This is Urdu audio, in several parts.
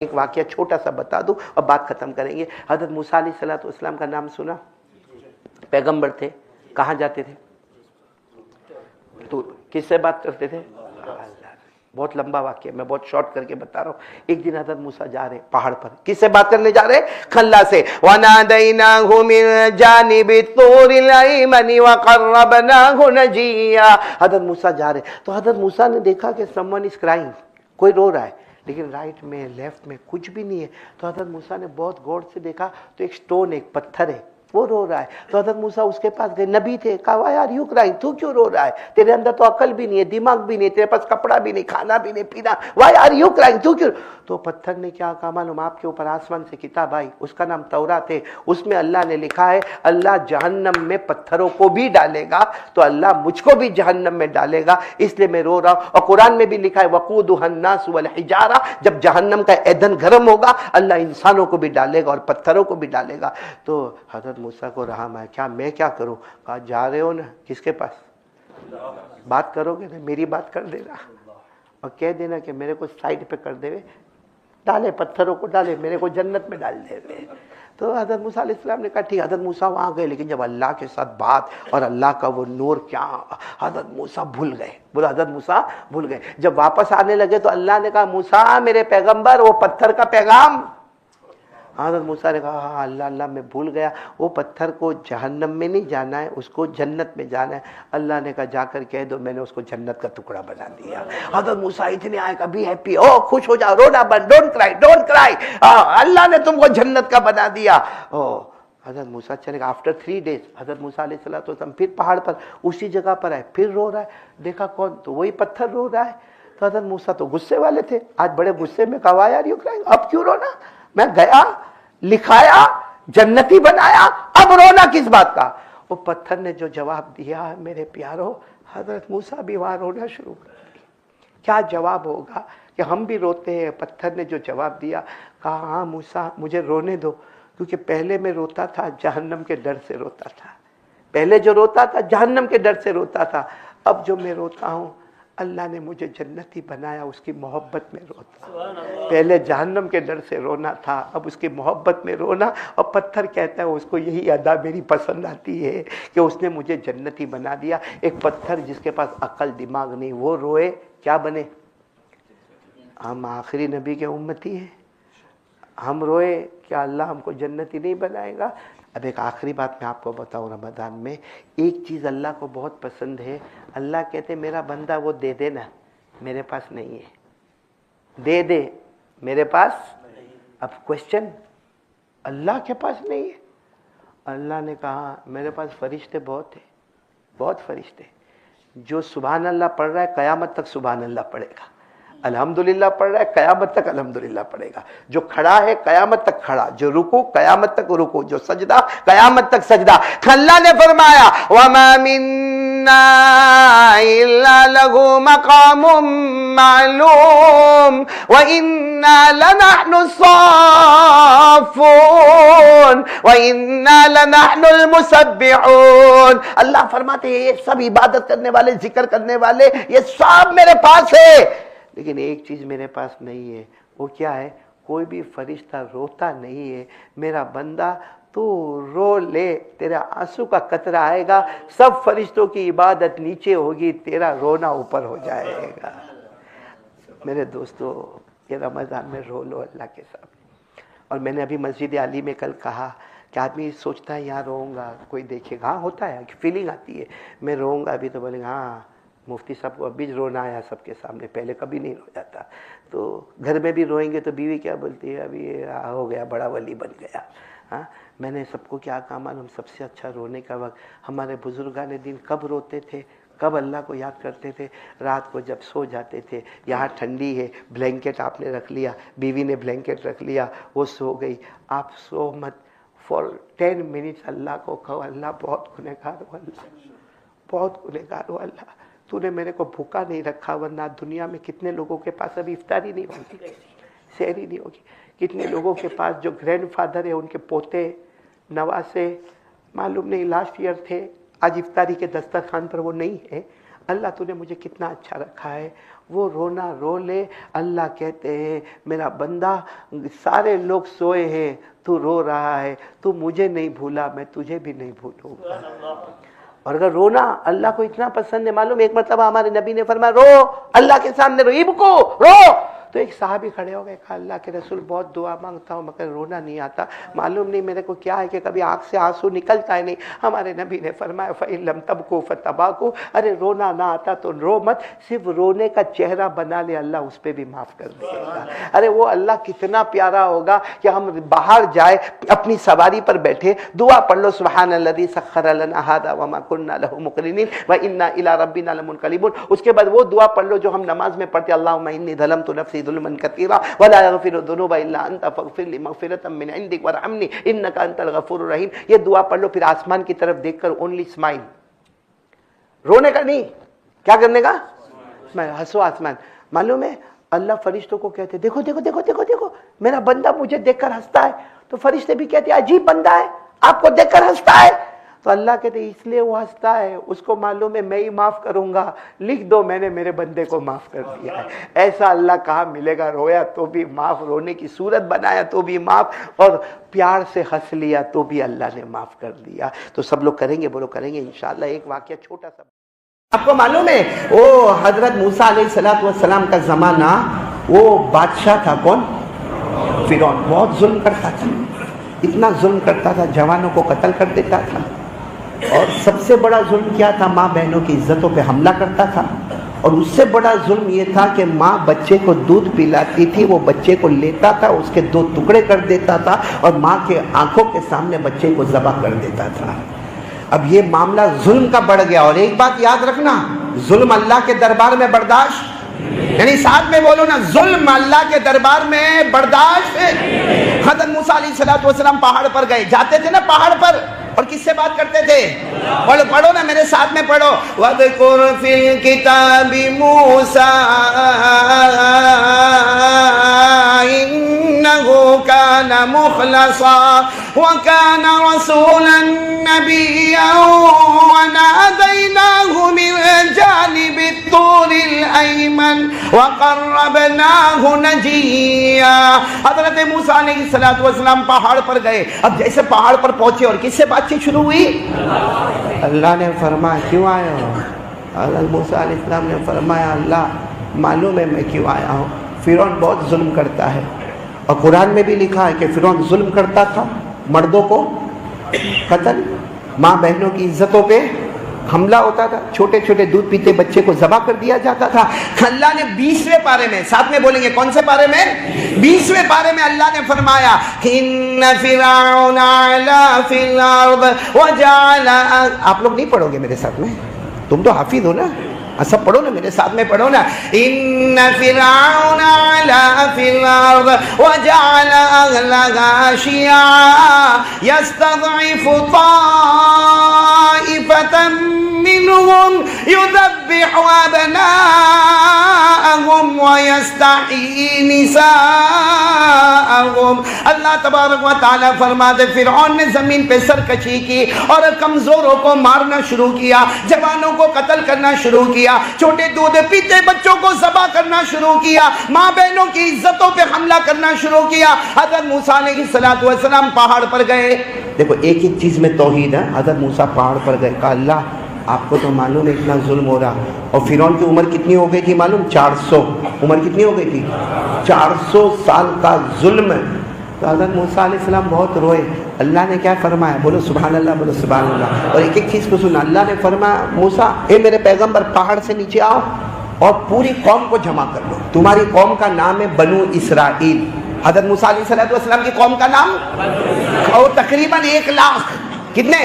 ایک واقعہ چھوٹا سا بتا دوں اور بات ختم کریں گے. حضرت موسیٰ علیہ السلام کا نام سنا؟ پیغمبر تھے. کہاں جاتے تھے؟ تو کس سے بات کرتے تھے؟ بہت لمبا واقعہ میں بہت شارٹ کر کے بتا رہا ہوں. ایک دن حضرت موسیٰ جا رہے پہاڑ پر. کس سے بات کرنے جا رہے؟ کھلا سے. وَنَادَيْنَاهُ مِن جَانِبِ الطُّورِ الْأَيْمَنِ وَقَرَّبْنَاهُ نَجِيًّا. حضرت موسیٰ جا رہے تو حضرت موسیٰ نے دیکھا کہ someone is crying, کوئی رو رہا ہے لیکن رائٹ میں لیفٹ میں کچھ بھی نہیں ہے. تو حضرت موسیٰ نے بہت غور سے دیکھا تو ایک سٹون، ایک پتھر ہے، وہ رو رہا ہے. تو حضرت موسیٰ اس کے پاس گئے، نبی تھے. کہا why are you crying؟ تو کیوں رو رہا ہے؟ تیرے اندر تو عقل بھی نہیں ہے، دماغ بھی نہیں، تیرے پاس کپڑا بھی نہیں، کھانا بھی نہیں، پینا. why are you crying؟ تو کیوں؟ تو پتھر نے کیا کہا معلوم؟ آپ کے اوپر آسمان سے کتاب آئی، اس کا نام تورات ہے. اس میں اللہ نے لکھا ہے اللہ جہنم میں پتھروں کو بھی ڈالے گا، تو اللہ مجھ کو بھی جہنم میں ڈالے گا، اس لیے میں رو رہا ہوں. اور قرآن میں بھی لکھا ہے وقودها الناس والحجارہ، جب جہنم کا ایندھن گرم ہوگا اللہ انسانوں کو بھی ڈالے گا اور پتھروں کو بھی ڈالے گا. تو حضرت موسیٰ کو رہا میں کیا کروں؟ کہا جا رہے ہو نا کس کے پاس؟ بات کرو گے نا، میری بات کر دینا اور کہہ دینا کہ میرے کو سائڈ پہ کر دے، ڈالے پتھروں کو، ڈالے میرے کو جنت میں ڈال دے. تو حضرت موسیٰ علیہ السلام نے کہا ٹھیک. حضرت موسیٰ وہاں گئے لیکن جب اللہ کے ساتھ بات اور اللہ کا وہ نور کیا، حضرت موسیٰ بھول گئے. بولا حضرت موسیٰ بھول گئے. جب واپس آنے لگے تو اللہ نے کہا موسیٰ میرے پیغمبر وہ پتھر کا پیغام. حضرت موسیٰ نے کہا ہاں اللہ میں بھول گیا، وہ پتھر کو جہنم میں نہیں جانا ہے، اس کو جنت میں جانا ہے. اللہ نے کہا جا کر کہہ دو میں نے اس کو جنت کا ٹکڑا بنا دیا. حضرت موسیٰ اتنے آئے کبھی ہیپی، او خوش ہو جاؤ، رونا بند، ڈونٹ کرائی، اللہ نے تم کو جنت کا بنا دیا. حضرت موسیٰ چلے گا. آفٹر 3 days حضرت موسیٰ علیہ السلام پھر پہاڑ پر اسی جگہ پر آئے، پھر رو رہا ہے. دیکھا کون؟ تو وہی پتھر رو رہا ہے. تو حضرت موسیٰ تو غصے والے تھے، آج بڑے غصے میں. کہا یار یو کرائنگ، اب کیوں رونا؟ میں گیا، لکھایا، جنتی بنایا، اب رونا کس بات کا؟ وہ پتھر نے جو جواب دیا میرے پیارو، حضرت موسیٰ بھی وہاں رونا شروع کر دیا. کیا جواب ہوگا کہ ہم بھی روتے ہیں؟ پتھر نے جو جواب دیا، کہا ہاں موسیٰ مجھے رونے دو، کیونکہ پہلے میں روتا تھا جہنم کے ڈر سے روتا تھا. پہلے جو روتا تھا جہنم کے ڈر سے روتا تھا، اب جو میں روتا ہوں اللہ نے مجھے جنتی بنایا، اس کی محبت میں روتا. پہلے جہنم کے ڈر سے رونا تھا، اب اس کی محبت میں رونا. اور پتھر کہتا ہے اس کو یہی ادا میری پسند آتی ہے کہ اس نے مجھے جنتی بنا دیا. ایک پتھر جس کے پاس عقل دماغ نہیں، وہ روئے کیا بنے؟ ہم آخری نبی کے امتی ہیں، ہم روئے کیا اللہ ہم کو جنتی نہیں بنائے گا؟ اب ایک آخری بات میں آپ کو بتاؤں، رمضان میں ایک چیز اللہ کو بہت پسند ہے. اللہ کہتے میرا بندہ وہ دے دے نا، میرے پاس نہیں ہے، دے دے میرے پاس. اب کوشچن، اللہ کے پاس نہیں ہے؟ اللہ نے کہا میرے پاس فرشتے بہت ہیں، بہت فرشتے. جو سبحان اللہ پڑھ رہا ہے قیامت تک سبحان اللہ پڑھے گا، الحمدللہ پڑھ رہا ہے قیامت تک الحمدللہ پڑھے گا. جو کھڑا ہے قیامت تک کھڑا، جو رکوع قیامت تک رکوع، جو سجدہ قیامت تک سجدہ. اللہ نے فرمایا وَمَا مِنَّا إِلَّا لَهُ مَقَامٌ مَعْلُومٌ وَإِنَّا لَنَحْنُ الصَّافُّونَ وَإِنَّا لَنَحْنُ الْمُسَبِّحُونَ. اللہ فرماتے ہیں یہ سب عبادت کرنے والے، ذکر کرنے والے، یہ سب میرے پاس ہے، لیکن ایک چیز میرے پاس نہیں ہے. وہ کیا ہے؟ کوئی بھی فرشتہ روتا نہیں ہے. میرا بندہ تو رو لے، تیرا آنسو کا قطرہ آئے گا، سب فرشتوں کی عبادت نیچے ہوگی، تیرا رونا اوپر ہو جائے گا. میرے دوستو یہ رمضان میں رو لو اللہ کے سامنے. اور میں نے ابھی مسجد علی میں کل کہا کہ آدمی سوچتا ہے یہاں روؤں گا کوئی دیکھے گا. ہاں ہوتا ہے، فیلنگ آتی ہے میں روؤں گا ابھی، تو بولے گا ہاں مفتی صاحب کو ابھی رونا آیا سب کے سامنے، پہلے کبھی نہیں رو جاتا. تو گھر میں بھی روئیں گے تو بیوی کیا بولتی ہے؟ ابھی ہو گیا بڑا ولی بن گیا. ہاں میں نے سب کو کیا کہا معلوم؟ سب سے اچھا رونے کا وقت ہمارے بزرگان دین کب روتے تھے، کب اللہ کو یاد کرتے تھے؟ رات کو جب سو جاتے تھے. یہاں ٹھنڈی ہے، بلینکٹ آپ نے رکھ لیا، بیوی نے بلینکٹ رکھ لیا، وہ سو گئی، آپ سو مت. فار 10 منٹس اللہ کو کہو اللہ بہت گنہگار ہو، اللہ بہت گنہگار ہو، اللہ تو نے میرے کو بھوکا نہیں رکھا، ورنہ دنیا میں کتنے لوگوں کے پاس ابھی افطاری نہیں ہوگی، سحری نہیں ہوگی. کتنے لوگوں کے پاس جو گرینڈ فادر ہے ان کے پوتے نواسے معلوم نہیں لاسٹ ایئر تھے، آج افطاری کے دسترخوان پر وہ نہیں ہے. اللہ تو نے مجھے کتنا اچھا رکھا ہے. وہ رونا رو لے. اللہ کہتے ہیں میرا بندہ سارے لوگ سوئے ہیں, تو رو رہا ہے, تو مجھے نہیں بھولا, میں تجھے بھی نہیں بھولوں گا. اور اگر رونا اللہ کو اتنا پسند ہے, معلوم ایک مرتبہ ہمارے نبی نے فرمایا رو اللہ کے سامنے رو, ابکو رو. تو ایک صحابی کھڑے ہو گئے, کہا اللہ کے رسول بہت دعا مانگتا ہوں مگر رونا نہیں آتا, معلوم نہیں میرے کو کیا ہے کہ کبھی آنکھ سے آنسو نکلتا ہے نہیں. ہمارے نبی نے فرمایا فَإِن لَمْ تَبْكُوا فَتَبَاكُوا, ارے رونا نہ آتا تو رو مت, صرف رونے کا چہرہ بنا لے, اللہ اس پہ بھی معاف کر دے گا. ارے وہ اللہ کتنا پیارا ہوگا کہ ہم باہر جائے اپنی سواری پر بیٹھے, دعا پڑھ لو سبحان الذی سخر لنا ھذا وما كنا له مقرنین وإنا إلی ربنا لمنقلبون. اس کے بعد وہ دعا پڑھ لو جو ہم نماز میں پڑھتے, اللہم انی ظلمت نفسی ظلما کثیرا ولا یغفر الذنوب الا انت فاغفر لی مغفرۃ من عندک وارحمنی انک انت الغفور الرحیم. یہ دعا پڑھ لو, پھر آسمان کی طرف دیکھ کر اونلی اسمائل, رونے کا نہیں, کیا کرنے کا, ہنسو آسمان. معلوم ہے اللہ فرشتوں کو کہتے دیکھو دیکھو دیکھو دیکھو دیکھو میرا بندہ مجھے دیکھ کر ہنستا ہے, تو فرشتے بھی کہتے عجیب بندہ ہے, آپ کو دیکھ کر ہنستا ہے. تو اللہ کہتے اس لیے وہ ہنستا ہے, اس کو معلوم ہے میں ہی معاف کروں گا, لکھ دو میں نے میرے بندے کو معاف کر دیا ہے. ایسا اللہ کہاں ملے گا, رویا تو بھی معاف, رونے کی صورت بنایا تو بھی معاف, اور پیار سے ہنس لیا تو بھی اللہ نے معاف کر دیا. تو سب لوگ کریں گے, بولو کریں گے انشاءاللہ. ایک واقعہ چھوٹا سا آپ کو معلوم ہے, وہ حضرت موسیٰ علیہ السلام کا زمانہ, وہ بادشاہ تھا کون, فرعون. بہت ظلم کرتا تھا, اتنا ظلم کرتا تھا, جوانوں کو قتل کر دیتا تھا. اور سب سے بڑا ظلم کیا تھا, ماں بہنوں کی عزتوں پہ حملہ کرتا تھا. اور اس سے بڑا ظلم یہ تھا کہ ماں بچے کو دودھ پلاتی تھی, وہ بچے کو لیتا تھا, اس کے 2 ٹکڑے کر دیتا تھا, اور ماں کے آنکھوں کے سامنے بچے کو ذبح کر دیتا تھا. اب یہ معاملہ ظلم کا بڑھ گیا. اور ایک بات یاد رکھنا, ظلم اللہ کے دربار میں برداشت, یعنی ساتھ میں بولو نا, ظلم اللہ کے دربار میں برداشت. حضرت موسیٰ علیہ السلام پہاڑ پر گئے, جاتے تھے نا پہاڑ پر, اور کس سے بات کرتے تھے, پڑھو نا میرے ساتھ میں پڑھو, وَاذْكُرْ فِي الْكِتَابِ مُوسَىٰ إِنَّهُ كَانَ مُخْلَصًا وَكَانَ رَسُولًا نَبِيًّا وَنَادَيْنَاهُ مِنْ جَانِبِ الطُّورِ الْأَيْمَنِ وَقَرَّبْنَاهُ نَجِيًّا. حضرت موسیٰ علیہ السلام پہاڑ پر گئے. اب جیسے پہاڑ پر پہنچے, اور کس سے بات چیت شروع ہوئی, اللہ نے فرمایا کیوں آئے ہو. حضرت موسیٰ علیہ السلام نے فرمایا اللہ معلوم ہے میں کیوں آیا ہوں, فرعون بہت ظلم کرتا ہے, اور قرآن میں بھی لکھا ہے کہ فرعون ظلم کرتا تھا, مردوں کو قتل, ماں بہنوں کی عزتوں پہ حملہ ہوتا تھا, چھوٹے چھوٹے دودھ پیتے بچے کو ذبح کر دیا جاتا تھا. اللہ نے 20ویں پارے میں, ساتھ میں بولیں گے کون سے پارے میں, 20ویں پارے میں اللہ نے فرمایا ان فرعون علا فی الارض وجعل. آپ لوگ نہیں پڑھو گے میرے ساتھ میں, تم تو حافظ ہو نا, سب پڑھو نا میرے ساتھ میں, پڑھو نا, ان فرعون علا فی الارض وجعل اہلہا شیعا یستضعف طائفة منهم يذبح أبناءهم ويستحيي نساءهم. اللہ تبارک و تعالیٰ فرماتے فرعون نے زمین پہ سرکشی کی, اور کمزوروں کو مارنا شروع کیا, جوانوں کو قتل کرنا شروع کیا, چھوٹے دودھ پیتے بچوں کو ذبح کرنا شروع کیا, ماں بہنوں کی عزتوں پہ حملہ کرنا شروع کیا. حضرت موسیٰ علیہ السلام پہاڑ پر گئے. دیکھو ایک ایک چیز میں توحید ہے. حضرت موسیٰ پہاڑ پر گئے, کہا اللہ آپ کو تو معلوم ہے اتنا ظلم ہو رہا, اور فرعون کی عمر کتنی ہو گئی تھی معلوم, 400. عمر کتنی ہو گئی تھی, 400 سال کا ظلم. تو حضرت موسیٰ علیہ السلام بہت روئے. اللہ نے کیا فرمایا, بولو سبحان اللہ, بولو سبحان اللہ. اور ایک ایک چیز کو سننا, اللہ نے فرمایا موسیٰ اے میرے پیغمبر پہاڑ سے نیچے آؤ اور پوری قوم کو جمع کر لو. تمہاری قوم کا نام ہے بنو اسرائیل. حضرت موسیٰ علیہ السلام کی قوم کا نام, اور تقریباً 1 لاکھ. کتنے,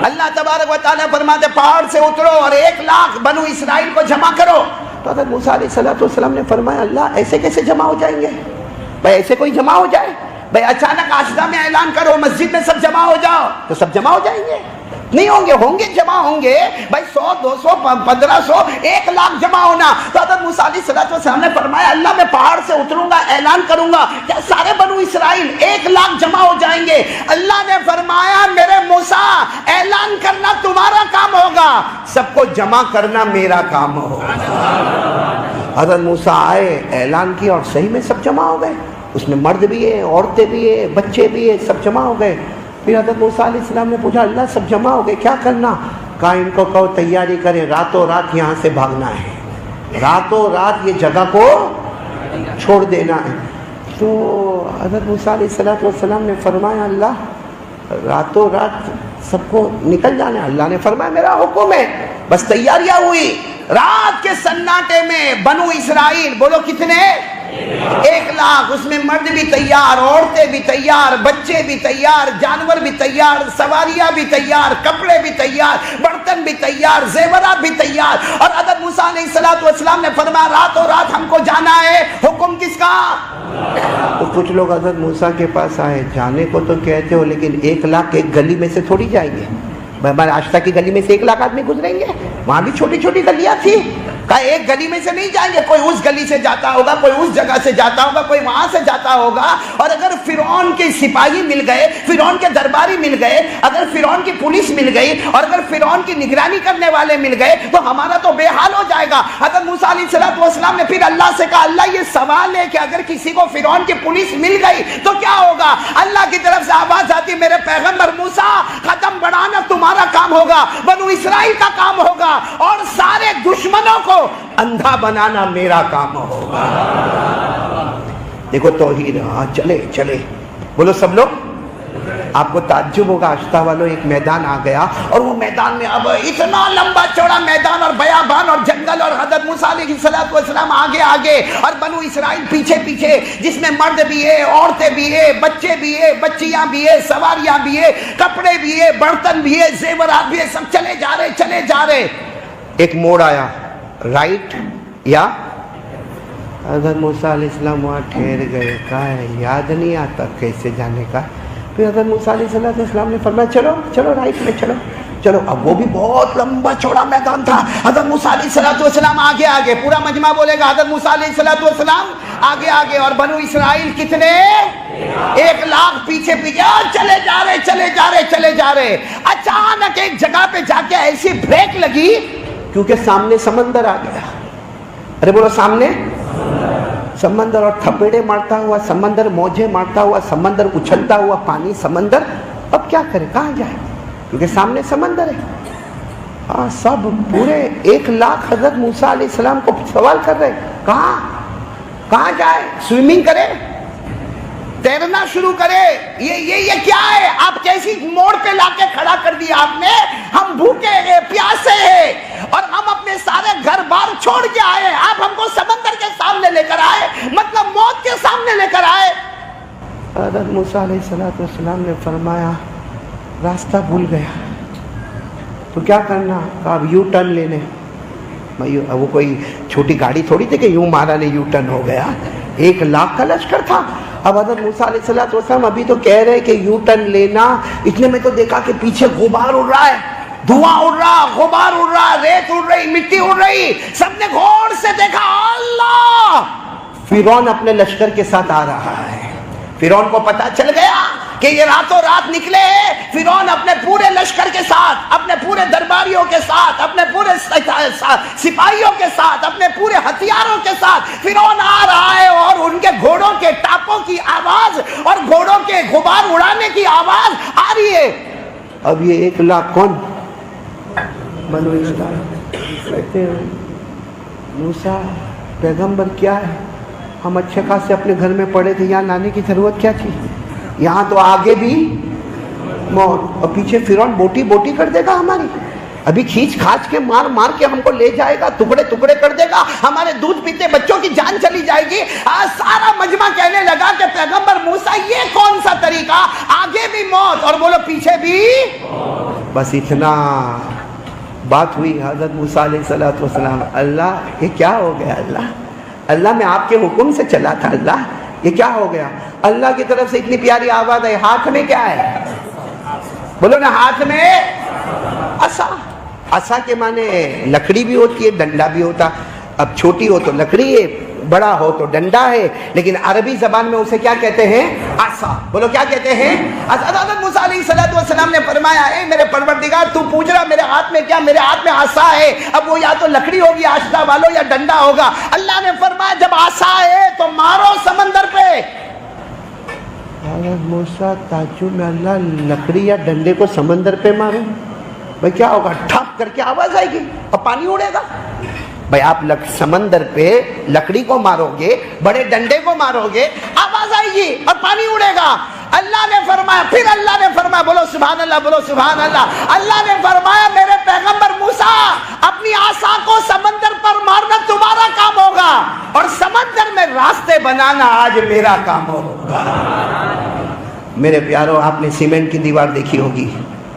اللہ تبارک و تعالیٰ فرماتے پہاڑ سے اترو اور 1 لاکھ بنو اسرائیل کو جمع کرو. تو حضرت موسیٰ علیہ السلام نے فرمایا اللہ ایسے کیسے جمع ہو جائیں گے بھائی, ایسے کوئی جمع ہو جائے بھائی, اچانک آشدہ میں اعلان کرو مسجد میں سب جمع ہو جاؤ, تو سب جمع ہو جائیں گے. نہیں ہوں گے، ہوں گے جمع ہوں گے بھائی 100 200 1500 1 لاکھ جمع ہونا. تو حضرت موسیٰ علیہ السلام نے فرمایا اللہ میں پہاڑ سے اتروں گا، اعلان کروں گا کیا سارے بنو اسرائیل 1 لاکھ جمع ہو جائیں گے؟ اللہ نے فرمایا میرے موسیٰ اعلان کرنا تمہارا کام ہوگا، سب کو جمع کرنا میرا کام ہوگا. حضرت موسیٰ آئے، اعلان کیا اور صحیح میں سب جمع ہو گئے. اس میں مرد بھی ہے، عورتیں بھی ہے، بچے بھی ہے، سب جمع ہو گئے. پھر حضرت موسیٰ علیہ السلام نے پوچھا اللہ سب جمع ہو گئے کیا کرنا؟ کہا ان کو کہو تیاری کریں، راتوں رات یہاں سے بھاگنا ہے، راتوں رات یہ جگہ کو چھوڑ دینا ہے. تو حضرت موسیٰ علیہ السلام نے فرمایا اللہ راتوں رات سب کو نکل جانا ہے؟ اللہ نے فرمایا میرا حکم ہے. بس تیاریاں ہوئی، رات کے سناٹے میں بنو اسرائیل بولو کتنے؟ 1 لاکھ. اس میں مرد بھی تیار، عورتیں بھی تیار، بچے بھی تیار، جانور بھی تیار، سواریاں بھی تیار، کپڑے بھی تیار، برتن بھی تیار، زیورات بھی تیار. اور حضرت موسیٰ علیہ السلام نے فرمایا راتوں رات ہم کو جانا ہے. حکم کس کا؟ تو کچھ لوگ حضرت موسیٰ کے پاس آئے، جانے کو تو کہتے ہو لیکن 1 لاکھ ایک گلی میں سے تھوڑی جائیں گے. ہمارے آشتا کی گلی میں سے 1 لاکھ آدمی گزریں گے؟ وہاں بھی چھوٹی چھوٹی گلیاں تھی. کہا ایک گلی میں سے نہیں جائیں گے، کوئی اس گلی سے جاتا ہوگا، کوئی اس جگہ سے جاتا ہوگا، کوئی وہاں سے جاتا ہوگا. اور اگر فرعون کے سپاہی مل گئے، فرعون کے درباری مل گئے، اگر فرعون کی پولیس مل گئی اور اگر فرعون کی نگرانی کرنے والے مل گئے تو ہمارا تو بے حال ہو جائے گا. حضرت موسیٰ علیہ السلام نے پھر اللہ سے کہا اللہ یہ سوال ہے کہ اگر کسی کو فرعون کی پولیس مل گئی تو کیا ہوگا؟ اللہ کی طرف سے آواز آتی میرے پیغمبر موسیٰ قدم بڑھانا تمہارا کام ہوگا، بنو اسرائیل کا کام ہوگا، اور سارے دشمنوں کو اندھا بنانا میرا کام ہوگا. دیکھو توحید. ہاں چلے چلے بولو سب لوگ. آپ کو تعجب ہوگا آشتا والوں ایک میدان آ گیا اور وہ میدان میں اب اتنا لمبا چوڑا میدان اور بیابان اور جنگل اور حضرت موسیٰ علیہ السلام آگے آگے اور بنو اسرائیل پیچھے پیچھے، جس میں مرد بھی ہے، عورتیں بھی ہے، بچے بھی ہے، بچیاں بھی ہے، سواریاں بھی ہے، کپڑے بھی ہے، برتن بھی ہے، زیورات بھی ہے، سب چلے جا رہے چلے جا رہے. ایک موڑ آیا رائٹ یا حضرت موسیٰ علیہ السلام وہاں ٹھہر گئے. کہا ہے یاد نہیں آتا کیسے جانے کا. پھر حضرت موسیٰ علیہ السلام نے فرمایا چلو چلو رائٹ میں چلو چلو. اب وہ بھی بہت لمبا چوڑا میدان تھا. حضرت موسیٰ علیہ السلام آگے آگے، پورا مجمع بولے گا حضرت موسیٰ علیہ السلام آگے آگے، اور بنو اسرائیل کتنے؟ 1 لاکھ پیچھے پیچھے چلے جا رہے چلے جا رہے چلے جا رہے. اچانک ایک جگہ پہ جا کے ایسی بریک لگی کیونکہ سامنے سمندر آ گیا. ارے بولو سامنے سمندر، اور تھپیڑے مارتا ہوا سمندر، موجیں مارتا ہوا سمندر، اچھلتا ہوا پانی سمندر. اب کیا کرے، کہاں جائے کیونکہ سامنے سمندر ہے. ہاں سب پورے 1 لاکھ حضرت موسیٰ علیہ السلام کو سوال کر رہے کہاں جائے؟ سوئمنگ کرے، تیرنا شروع کرے. یہ کیا ہے؟ آپ کیسی موڑ پہ لا کے کھڑا کر دیا آپ نے. ہم بھوکے ہیں، پیاسے ہیں، اور ہم اپنے سارے گھر بار چھوڑ کے آئے، آپ ہم کو سمندر کے سامنے لے کر آئے، مطلب موت کے سامنے لے کر آئے. حضرت موسیٰ علیہ السلام نے فرمایا راستہ بھول گیا تو کیا کرنا؟ کہا اب یو ٹرن لینے. وہ کوئی چھوٹی گاڑی تھوڑی تھی کہ یوں مارا نے یو ٹرن ہو گیا. 1 لاکھ کا لشکر تھا. اب حضرت موسیٰ علیہ السلام ابھی تو کہہ رہے کہ یو ٹرن لینا، اتنے میں تو دیکھا کہ پیچھے غبار اڑ رہا ہے، دھواں اڑ رہا، غبار اڑ رہا، ریت اڑ رہی، مٹی اڑ رہی. سب نے غور سے دیکھا اللہ فرعون اپنے لشکر کے ساتھ آ رہا ہے. فرعون کو پتا چل گیا کہ یہ راتوں رات نکلے ہیں. فرعون اپنے پورے لشکر کے ساتھ، اپنے پورے درباریوں کے ساتھ، اپنے پورے سپاہیوں کے ساتھ، اپنے پورے ہتھیاروں کے ساتھ فرعون آ رہا ہے. اور ان کے گھوڑوں کے ٹاپوں کی آواز اور گھوڑوں کے غبار اڑانے کی آواز آ رہی ہے. اب یہ 1 لاکھ کون؟ بنو اسرائیل کہتے ہیں موسیٰ پیغمبر کیا ہے، ہم اچھے خاصے اپنے گھر میں پڑے تھے، یہاں لانے کی ضرورت کیا تھی؟ یہاں تو آگے بھی موت اور پیچھے فرعون بوٹی بوٹی کر دے گا ہماری. ابھی کھینچ کھانچ کے مار مار کے ہم کو لے جائے گا، ٹکڑے ٹکڑے کر دے گا، ہمارے دودھ پیتے بچوں کی جان چلی جائے گی. سارا مجمع کہنے لگا کہ پیغمبر موسیٰ یہ کون سا طریقہ، آگے بھی موت اور بولو پیچھے بھی. بس اتنا بات ہوئی. حضرت موسیٰ علیہ السلام اللہ یہ کیا ہو گیا؟ اللہ میں آپ کے حکم سے چلا تھا، اللہ یہ کیا ہو گیا؟ اللہ کی طرف سے اتنی پیاری آواز ہے. ہاتھ میں کیا ہے؟ بولو نا ہاتھ میں عصا. عصا کے معنی لکڑی بھی ہوتی ہے، ڈنڈا بھی ہوتا. اب چھوٹی ہو تو لکڑی ہے، بڑا ہو تو ڈنڈا ہے، لیکن عربی زبان میں اسے کیا کہتے ہیں؟ عصا. بولو کیا کہتے ہیں؟ حضرت موسیٰ علیہ السلام نے فرمایا اے میرے پروردگار تو پوچھ رہا میرے ہاتھ میں کیا؟ میرے ہاتھ میں عصا ہے. اب وہ یا تو لکڑی ہوگی آشنا والو یا ڈنڈا ہوگا. اللہ نے فرمایا جب عصا ہے تو مارو سمندر پہ. حضرت موسیٰ تعجب میں، اللہ لکڑی یا ڈنڈے کو سمندر پہ مارو؟ بھائی کیا ہوگا؟ ٹھپ کر کے آواز آئے گی اور پانی اڑے گا. بھائی آپ سمندر پہ لکڑی کو مارو گے، بڑے ڈنڈے کو مارو گے، آواز آئے گی اور پانی اڑے گا. اللہ نے فرمایا، پھر اللہ نے فرمایا، بولو سبحان اللہ، بولو سبحان اللہ. اللہ نے فرمایا میرے پیغمبر موسیٰ اپنی عصا کو سمندر پر مارنا تمہارا کام ہوگا اور سمندر میں راستے بنانا آج میرا کام ہوگا. میرے پیارو، آپ نے سیمنٹ کی دیوار دیکھی ہوگی،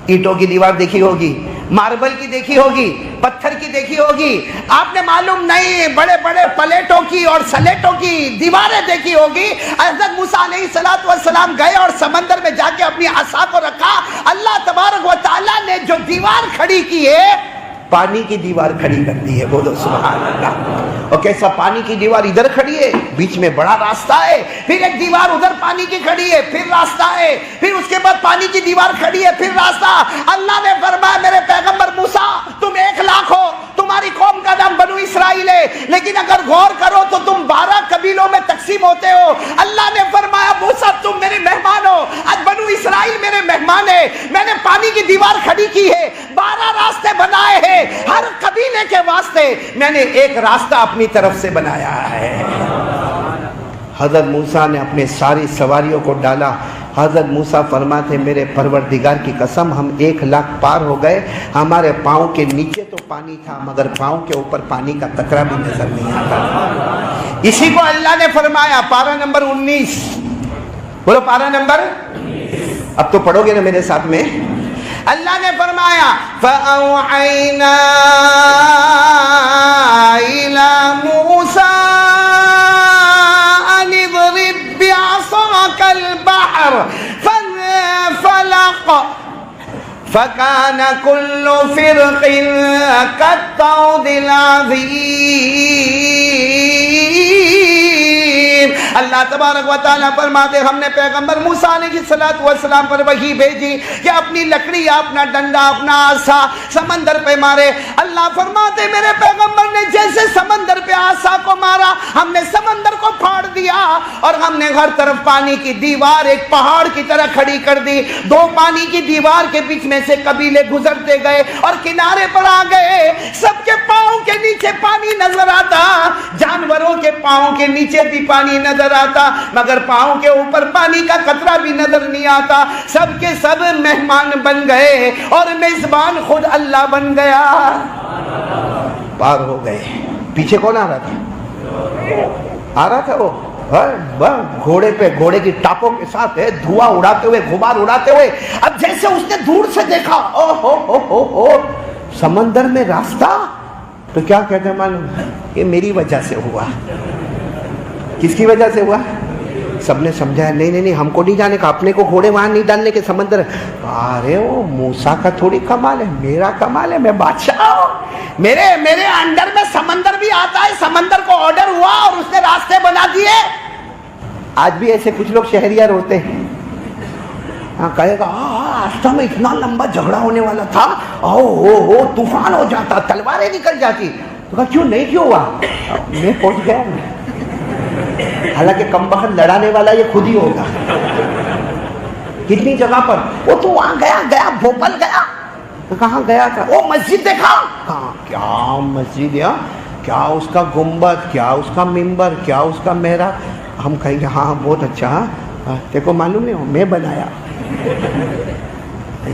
اینٹوں کی دیوار دیکھی ہوگی، ماربل کی دیکھی ہوگی، پتھر کی دیکھی ہوگی. آپ نے معلوم نہیں بڑے بڑے پلیٹوں کی اور سلیٹوں کی دیواریں دیکھی ہوگی. حضرت موسیٰ علیہ السلام گئے اور سمندر میں جا کے اپنی عصا کو رکھا. اللہ تبارک و تعالیٰ نے جو دیوار کھڑی کی ہے، پانی کی دیوار کھڑی کر دی ہے. بولو سبحان اللہ. اور کیسا پانی کی دیوار ادھر کھڑی ہے، بیچ میں بڑا راستہ ہے، پھر ایک دیوار ادھر پانی کی کھڑی ہے، پھر راستہ ہے، پھر اس کے بعد پانی کی دیوار کھڑی ہے، پھر راستہ. اللہ نے فرمایا میرے پیغمبر موسیٰ تم 1,00,000 ہو، تمہاری قوم کا نام بنو اسرائیل ہے، لیکن اگر غور کرو تو تم 12 قبیلوں میں تقسیم ہوتے ہو. اللہ نے فرمایا موسیٰ تم میرے مہمان ہو، آج بنو اسرائیل میرے مہمان ہے. میں نے پانی کی دیوار کھڑی کی ہے، 12 راستے بنائے ہیں، ہر قبیلے کے واسطے میں نے ایک راستہ اپنی طرف سے بنایا ہے. حضرت موسیٰ نے اپنے ساری سواریوں کو ڈالا. حضرت موسیٰ فرماتے میرے پروردگار کی قسم ہم 1,00,000 پار ہو گئے. ہمارے پاؤں کے نیچے تو پانی تھا مگر پاؤں کے اوپر پانی کا قطرہ بھی نظر نہیں آتا. اسی کو اللہ نے فرمایا پارہ نمبر 19. بولو پارہ نمبر 19. اب تو پڑھو گے نا میرے ساتھ میں. اللہ نے فرمایا فَأَوْحَيْنَا إِلَى مُوسَىٰ أَنِ اضْرِب بِّعَصَاكَ الْبَحْرَ فَانفَلَقَ فَكَانَ كُلُّ فِرْقٍ كَالطَّوْدِ الْعَظِيمِ. اللہ تبارک و تعالیٰ فرماتے ہم نے پیغمبر موسیٰ علیہ السلام پر وحی بھیجی کہ اپنی لکڑی، اپنا ڈنڈا، اپنا عصا سمندر پہ مارے. اللہ فرماتے میرے پیغمبر نے جیسے سمندر پہ عصا کو مارا ہم نے سمندر کو پھاڑ دیا اور ہم نے ہر طرف پانی کی دیوار ایک پہاڑ کی طرح کھڑی کر دی. 2 پانی کی دیوار کے بیچ میں سے قبیلے گزرتے گئے اور کنارے پر آ گئے. سب کے پاؤں کے نیچے پانی نظر آتا، جانوروں کے پاؤں کے نیچے بھی پانی نظر آتا مگر پاؤں کے اوپر پانی کا قطرہ بھی نظر نہیں آتا. سب کے سب مہمان بن گئے اور میزبان خود اللہ بن گیا. پار ہو گئے. پیچھے کون آ رہا تھا؟ آ رہا تھا وہ گھوڑے پہ، گھوڑے کی ٹاپوں کے ساتھ ہے، دھواں اڑاتے ہوئے، غبار اڑاتے ہوئے. اب جیسے اس نے دور سے دیکھا او ہو سمندر میں راستہ، تو کیا کہتے ہیں معلوم؟ یہ میری وجہ سے ہوا. کس کی وجہ سے ہوا؟ سب نے سمجھایا نہیں ہم کو نہیں جانے کا، اپنے کو گھوڑے وہاں نہیں ڈالنے کے سمندر. ارے وہ موسیٰ کا تھوڑی کمال ہے، میرا کمال ہے، میں بادشاہ ہوں. میرے انڈر میں سمندر بھی آتا ہے. سمندر کو آرڈر ہوا اور اس نے راستے بنا دیے. آج بھی ایسے کچھ لوگ شہریار ہوتے ہیں. کہے گا راستہ میں اتنا لمبا جھگڑا ہونے والا تھا، طوفان ہو جاتا، تلواریں نکل جاتی. تو کہا کیوں نہیں، کیوں ہوا؟ میں پہنچ گیا. حالانکہ کم بخت لڑانے والا یہ خود ہی ہوگا. کتنی جگہ پر وہ تو وہاں گیا بھوپال گیا. کہاں گیا تھا؟ وہ مسجد دیکھا. کہاں؟ کیا مسجد ہے، کیا اس کا گنبد، کیا اس کا ممبر، کیا اس کا محراب. ہم کہیں گے ہاں بہت اچھا. دیکھو معلوم نہیں ہو میں بنایا.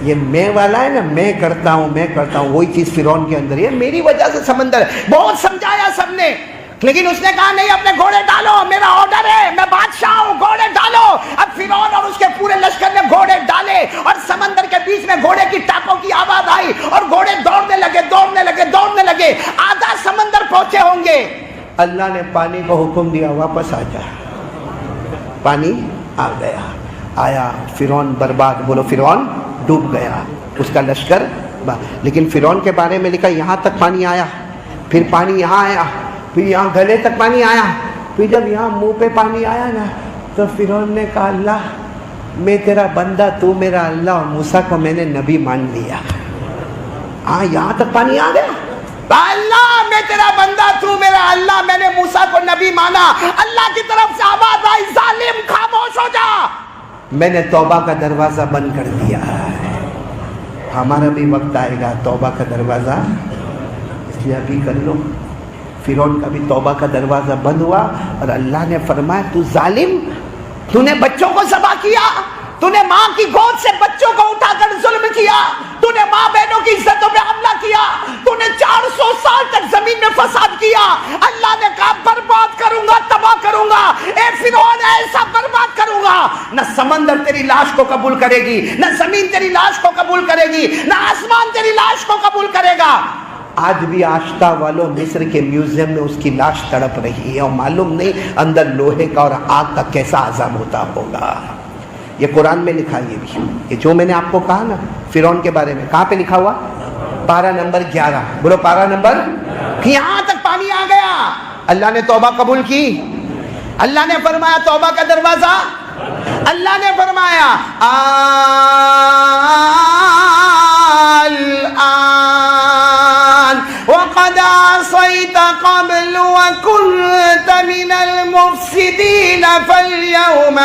یہ میں والا ہے نا، میں کرتا ہوں وہی چیز فرعون کے اندر ہے. میری وجہ سے سمندر ہے. بہت سمجھایا سب نے لیکن اس نے کہا نہیں، اپنے گھوڑے ڈالو، میرا آرڈر ہے، میں بادشاہ ہوں، گھوڑے ڈالو. اب فرعون اور اس کے پورے لشکر نے گھوڑے ڈالے اور سمندر کے بیچ میں گھوڑے کی ٹاپوں کی آواز آئی اور گھوڑے دوڑنے لگے. آدھا سمندر پہنچے ہوں گے. اللہ نے پانی کو حکم دیا واپس آ جا. پانی آ گیا. آیا فرعون برباد. بولو فرعون ڈوب گیا، اس کا لشکر لیکن فرعون کے بارے میں لکھا یہاں تک پانی آیا، پھر پانی یہاں آیا، پھر یہاں گلے تک پانی آیا، پھر جب یہاں منہ پہ پانی آیا نا تو فرعون نے کہا اللہ میں تیرا بندہ، تو میرا اللہ، اور موسیٰ کو میں نے نبی مان لیا۔ ہاں یہاں تک پانی آ گیا، اللہ میں تیرا بندہ، تو میرا اللہ، میں نے موسیٰ کو نبی مانا۔ اللہ کی طرف سے آواز آئی ظالم خاموش ہو جا، میں نے توبہ کا دروازہ بند کر دیا ہے۔ ہمارا بھی وقت آئے گا توبہ کا دروازہ، اس لیے ابھی کر لو۔ فرعون کا بھی توبہ کا دروازہ بند ہوا اور اللہ نے فرمایا تو ظالم، تو نے بچوں کو ذبح کیا، تو نے ماں کی گود سے بچوں کو اٹھا کر ظلم کیا، تو نے ماں بہنوں کی عزتوں پہ حملہ کیا، تو نے 400 سال تک زمین میں فساد کیا۔ اللہ نے کہا برباد کروں گا، تباہ کروں گا، اے فرعون ایسا برباد کروں گا، نہ سمندر تیری لاش کو قبول کرے گی، نہ زمین تیری لاش کو قبول کرے گی، نہ آسمان تیری لاش کو قبول کرے گا۔ آج بھی آشتا والوں مصر کے میوزیم میں اس کی لاش تڑپ رہی ہے، اور معلوم نہیں اندر لوہے کا اور آگ کا کیسا عذاب ہوتا ہوگا۔ یہ قرآن میں لکھا، یہ بھی یہ جو میں نے آپ کو کہا نا فرعون کے بارے میں، کہاں پہ لکھا ہوا؟ پارہ نمبر 11، بولو پارہ نمبر، یہاں تک پانی آ گیا۔ اللہ نے توبہ قبول کی، اللہ نے فرمایا توبہ کا دروازہ، اللہ نے فرمایا الآن وقد عصيت قبل وكنت من المفسدين فاليوم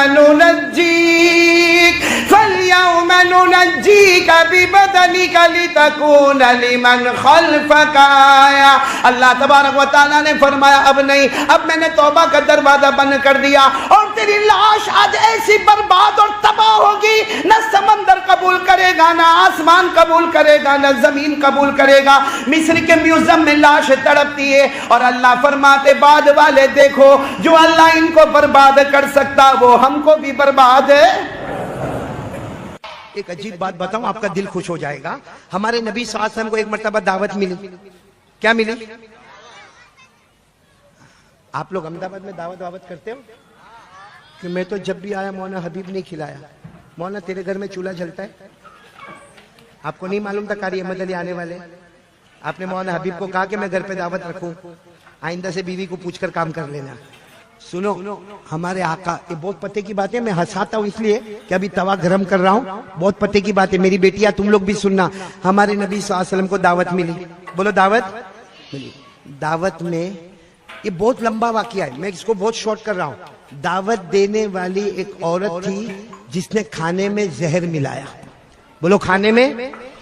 ننجيك ببدنك لتكون لمن خلفك آية۔ اللہ تبارک و تعالیٰ نے فرمایا اب نہیں، اب میں نے توبہ کا دروازہ بند کر دیا، اور تیری لاش آج ایسی برباد اور تباہ ہوگی، نہ سمندر قبول کرے گا، نہ آسمان قبول کرے گا، نہ زمین قبول کرے گا۔ مصر کے میوزیم میں لاش تڑپتی ہے، اور اللہ فرماتے بعد والے دیکھو، جو اللہ ان کو برباد کر سکتا وہ ہم کو بھی برباد ہے۔ ایک عجیب بات بتاؤں، آپ کا دل خوش ہو جائے گا۔ ہمارے نبی صلی اللہ علیہ وسلم کو ایک مرتبہ دعوت ملی، کیا ملی؟ آپ لوگ احمد آباد میں دعوت کرتے ہو کہ میں تو جب بھی آیا مولانا حبیب نہیں کھلایا۔ مولانا تیرے گھر میں چولہا جلتا ہے؟ آپ کو نہیں معلوم تھا قاری احمد علی آنے والے؟ آپ نے مولانا حبیب کو کہا کہ میں گھر پہ دعوت رکھوں، آئندہ سے بیوی کو پوچھ کر کام کر لینا۔ سنو ہمارے آقا، یہ بہت پتے کی بات ہے، میں ہنساتا ہوں اس لیے کہ ابھی توا گرم کر رہا ہوں، بہت پتے کی بات ہے، میری بیٹیاں تم لوگ بھی سننا۔ ہمارے نبی صلی اللہ علیہ وسلم کو دعوت ملی، بولو دعوت ملی۔ دعوت میں یہ بہت لمبا واقعہ ہے، میں اس کو بہت شارٹ کر رہا ہوں۔ دعوت دینے والی ایک عورت تھی جس نے کھانے میں زہر ملایا، بولو کھانے میں،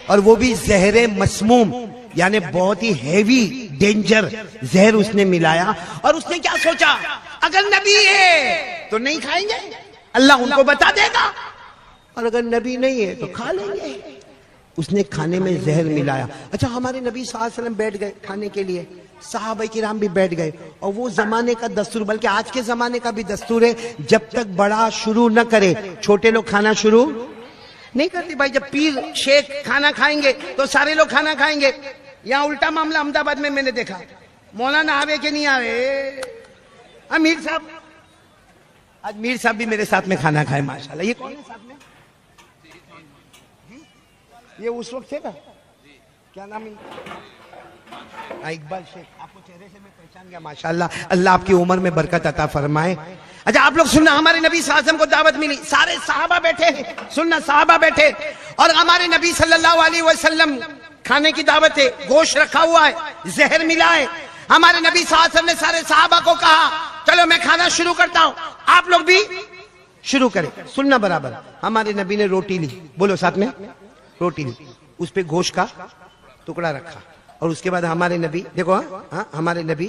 اور وہ بھی زہر مسموم، یعنی بہت ہی ہیوی ڈینجر زہر اس نے ملایا۔ اور اس نے کیا سوچا، اگر نبی ہے تو نہیں کھائیں گے، اللہ ان کو بتا دے گا، اور اگر نبی نہیں ہے تو کھا لیں گے۔ اس نے کھانے میں زہر ملایا۔ اچھا ہمارے نبی صلی اللہ علیہ وسلم بیٹھ گئے کھانے کے لیے، صحابہ کرام بھی بیٹھ گئے، اور وہ زمانے کا دستور، بلکہ آج کے زمانے کا بھی دستور ہے، جب تک بڑا شروع نہ کرے چھوٹے لوگ کھانا شروع نہیں کرتے۔ بھائی جب پیر شیخ کھانا کھائیں گے تو سارے لوگ کھانا کھائیں گے۔ یہاں الٹا معاملہ احمد آباد میں نے دیکھا، مولانا آوے کہ نہیں آوے، امیر صاحب، آج میر صاحب بھی میرے ساتھ میں کھانا کھائے ماشاءاللہ۔ یہ کون ہے ساتھ میں؟ یہ اس وقت تھے نا، کیا نام ہے؟ اقبال شیخ، آپ کو چہرے سے میں پہچان گیا ماشاءاللہ، اللہ آپ کی عمر میں برکت عطا فرمائے۔ اچھا آپ لوگ سننا، ہمارے نبی صلی اللہ علیہ وسلم کو دعوت ملی، سارے صحابہ بیٹھے ہیں، سننا صحابہ بیٹھے، اور ہمارے نبی صلی اللہ علیہ وسلم کھانے کی دعوت ہے، گوشت رکھا ہوا ہے، زہر ملا ہے۔ ہمارے نبی صلی اللہ علیہ وسلم نے سارے صحابہ کو کہا چلو میں کھانا شروع کرتا ہوں، آپ لوگ بھی شروع کریں۔ سننا برابر، ہمارے نبی نے روٹی لی، بولو ساتھ میں، روٹی لی، اس پہ گوشت کا ٹکڑا رکھا، اور اس کے بعد ہمارے نبی دیکھو، ہاں ہمارے نبی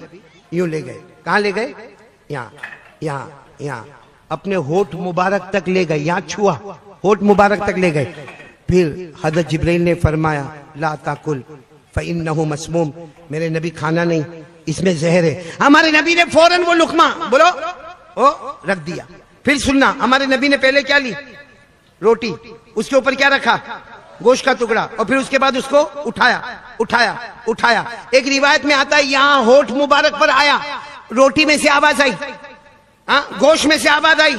یوں لے گئے، کہاں لے گئے؟ یہاں اپنے ہونٹ مبارک تک لے گئے، یہاں چھوا، ہونٹ مبارک تک لے گئے۔ پھر حضرت جبرائیل نے فرمایا لا تاکل فإنہ مسموم، میرے نبی کھانا نہیں، اس میں زہر ہے۔ ہمارے نبی نے فوراً وہ لقمہ بولو رکھ دیا۔ پھر سننا، ہمارے نبی نے پہلے کیا لی؟ روٹی، اس کے اوپر کیا رکھا؟ گوشت کا ٹکڑا، اور پھر اس کے بعد اس کو اٹھایا۔ ایک روایت میں آتا ہے یہاں ہونٹ مبارک پر آیا، روٹی میں سے آواز آئی، گوشت میں سے آواز آئی،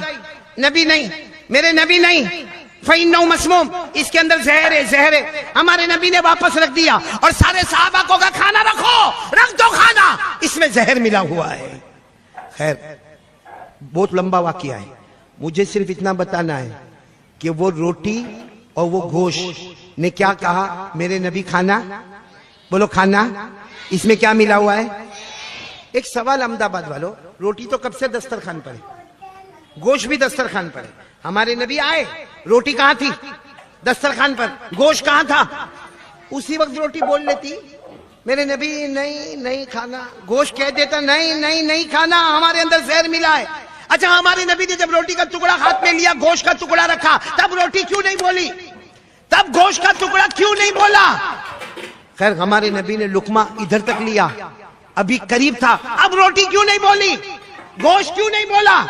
نبی نہیں، میرے نبی نہیں، فَإِنَّهُ مَسْمُومٌ، اس کے اندر زہر ہے، زہر ہے. ہمارے نبی نے واپس رکھ دیا اور سارے صحابہ کو کہا کھانا رکھو، رکھ دو کھانا، اس میں زہر ملا ہوا ہے. خیر بہت لمبا واقعہ ہے، مجھے صرف اتنا بتانا ہے کہ وہ روٹی اور وہ گوشت نے کیا کہا؟ میرے نبی کھانا، بولو کھانا، اس میں کیا ملا ہوا ہے؟ ایک سوال احمد آباد والوں، روٹی تو کب سے دسترخوان پر ہے، گوشت بھی دسترخوان پر ہے. ہمارے نبی آئے، روٹی کہاں تھی؟ دسترخوان پر. گوشت کہاں تھا؟ اسی وقت روٹی بول لیتی میرے نبی نہیں نہیں کھانا، گوشت کہہ دیتا نہیں نہیں نہیں کھانا، ہمارے اندر زہر ملا ہے. اچھا ہمارے نبی نے جب روٹی کا ٹکڑا ہاتھ میں لیا، گوشت کا ٹکڑا رکھا، تب روٹی کیوں نہیں بولی؟ تب گوشت کا ٹکڑا کیوں نہیں بولا؟ خیر ہمارے نبی نے لقمہ ادھر تک لیا، ابھی قریب تھا، اب روٹی کیوں نہیں بولی؟ گوشت کیوں نہیں بولا؟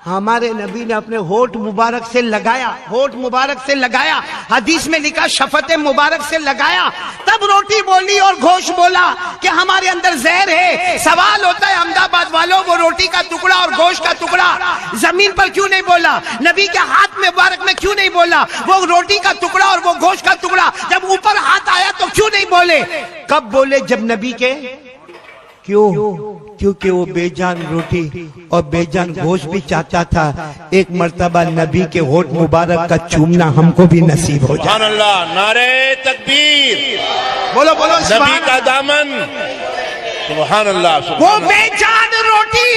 ہمارے نبی نے اپنے ہونٹ مبارک سے لگایا، ہونٹ مبارک سے لگایا، حدیث میں لکھا شفت مبارک سے لگایا، تب روٹی بولی اور گوشت بولا کہ ہمارے اندر زہر ہے. سوال ہوتا ہے احمد آباد والوں، وہ روٹی کا ٹکڑا اور گوشت کا ٹکڑا زمین پر کیوں نہیں بولا؟ نبی کے ہاتھ مبارک میں کیوں نہیں بولا؟ وہ روٹی کا ٹکڑا اور وہ گوشت کا ٹکڑا جب اوپر ہاتھ آیا تو کیوں نہیں بولے؟ کب بولے؟ جب نبی کے کیوں؟ کیونکہ وہ بے جان روٹی اور بے جان گوشت بھی چاہتا تھا ایک مرتبہ نبی کے ہونٹ مبارک کا چومنا ہم کو بھی نصیب ہو جائے. سبحان اللہ، نعرہ تکبیر، بولو بولو نبی کا دامن. سبحان اللہ. وہ بے جان روٹی،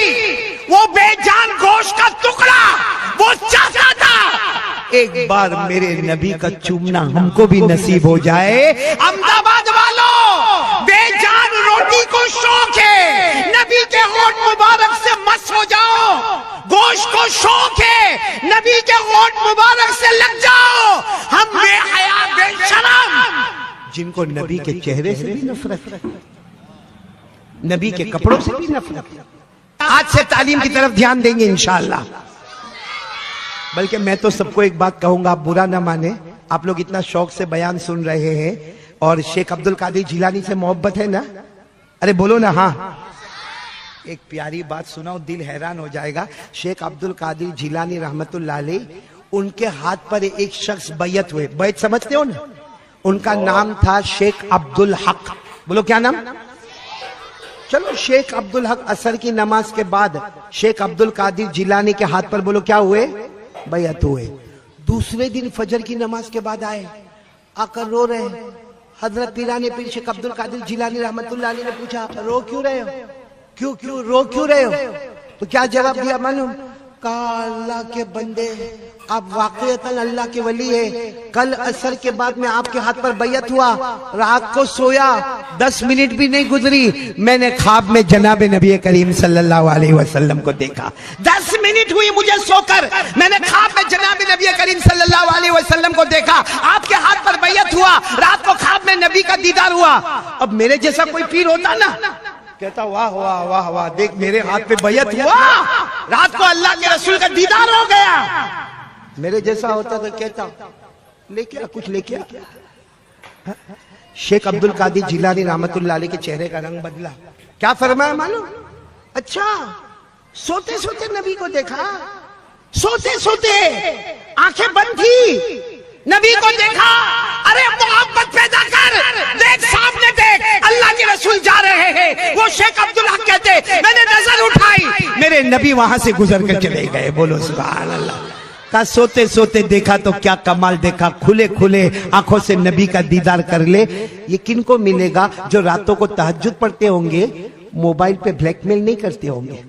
وہ بے جان گوشت کا ٹکڑا وہ چاہتا تھا ایک بار میرے نبی کا چومنا ہم کو بھی نصیب ہو جائے. احمد آباد والوں، بے جان روٹی کو شوق ہے، نبی کے ہونٹ مبارک سے مس ہو جاؤ. گوشت کو شوق ہے، نبی کے ہونٹ مبارک سے لگ جاؤ. ہم بے حیا بے شرم جن کو نبی کے چہرے سے بھی نفرت ہے، نبی کے کپڑوں سے بھی نفرت، آج سے تعلیم کی طرف دھیان دیں گے انشاءاللہ. بلکہ میں تو سب کو ایک بات کہوں گا، آپ برا نہ مانے، آپ لوگ اتنا شوق سے بیان سن رہے ہیں اور شیخ عبد القادر جیلانی سے محبت ہے نا؟ ارے بولو نا ہاں. ایک پیاری بات سناؤ، دل حیران ہو جائے گا. شیخ عبد القادر جیلانی رحمت اللہ علیہ، ان کے ہاتھ پر ایک شخص بیعت ہوئے. بیعت سمجھتے ہو نا؟ ان کا نام تھا شیخ عبد الحق. بولو کیا نام؟ چلو شیخ عبد الحق عصر کی نماز کے بعد شیخ عبد القادر جیلانی کے ہاتھ پر بولو کیا ہوئے؟ بیعت ہوئے. دوسرے دن فجر کی نماز کے بعد آئے، آ کر رو رہے. حضرت پیران پیر شیخ عبد القادر جیلانی رحمت اللہ علیہ نے پوچھا رو کیوں رہے ہو؟ کیوں رو کیوں رہے ہو؟ تو کیا جواب دیا معلوم؟ کہا اللہ کے بندے، آپ واقعتاً اللہ کے ولی ہے. کل عصر کے بعد میں آپ کے ہاتھ پر بیعت ہوا، رات کو سویا، 10 منٹ بھی نہیں گزری، میں نے خواب میں جناب نبی کریم صلی اللہ علیہ وسلم کو دیکھا. 10 منٹ ہوئی مجھے سو کر، میں نے خواب میں جناب نبی کریم صلی اللہ علیہ وسلم کو دیکھا، آپ کے ہاتھ پر بیعت ہوا، رات کو خواب میں نبی کا دیدار ہوا. اب میرے جیسا کوئی پیر ہوتا نا، کہتا واہ واہ واہ واہ، دیکھ میرے ہاتھ پہ بیعت ہوا، رات کو اللہ کے رسول کا دیدار ہو گیا. میرے جیسا ہوتا تو کہتا لے کیا کچھ لے کیا. شیخ عبد القادر جیلانی رحمت اللہ علیہ کے چہرے کا رنگ بدلا. کیا فرمایا معلوم؟ اچھا سوتے سوتے نبی کو دیکھا، سوتے سوتے آنکھیں بند تھی، نبی کو دیکھا. ارے محبت پیدا کر، دیکھ سامنے دیکھ، اللہ کے رسول جا رہے ہیں. وہ شیخ عبدالحق کہتے میں نے نظر اٹھائی، میرے نبی وہاں سے گزر کر چلے گئے. بولو سبحان اللہ. کہا سوتے سوتے دیکھا تو کیا کمال دیکھا، کھلے کھلے آنکھوں سے نبی کا دیدار کر لے. یہ کن کو ملے گا؟ جو راتوں کو تہجد پڑھتے ہوں گے، موبائل پہ بلیک میل نہیں کرتے ہوں گے،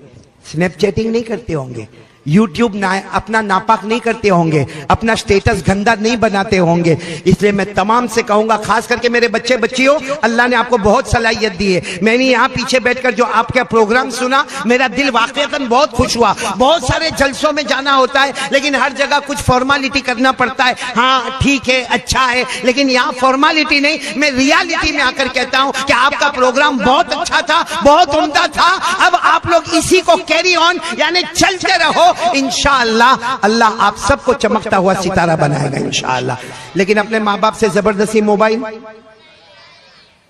سنیپ چیٹنگ نہیں کرتے ہوں گے، یوٹیوب اپنا ناپاک نہیں کرتے ہوں گے، اپنا سٹیٹس گندا نہیں بناتے ہوں گے. اس لیے میں تمام سے کہوں گا، خاص کر کے میرے بچے بچیوں، اللہ نے آپ کو بہت صلاحیت دی ہے. میں نے یہاں پیچھے بیٹھ کر جو آپ کا پروگرام سنا، میرا دل واقعتاً بہت خوش ہوا. بہت سارے جلسوں میں جانا ہوتا ہے لیکن ہر جگہ کچھ فارمالٹی کرنا پڑتا ہے. ہاں ٹھیک ہے، اچھا ہے، لیکن یہاں فارمالٹی نہیں، میں ریالٹی میں آ کر کہتا ہوں کہ آپ کا پروگرام بہت اچھا تھا، بہت عمدہ تھا. اب آپ لوگ اسی کو کیری آن، یعنی چلتے رہو، انشاءاللہ اللہ آپ سب کو چمکتا ہوا ستارہ بنائے گا انشاءاللہ. لیکن اپنے ماں باپ سے زبردستی موبائل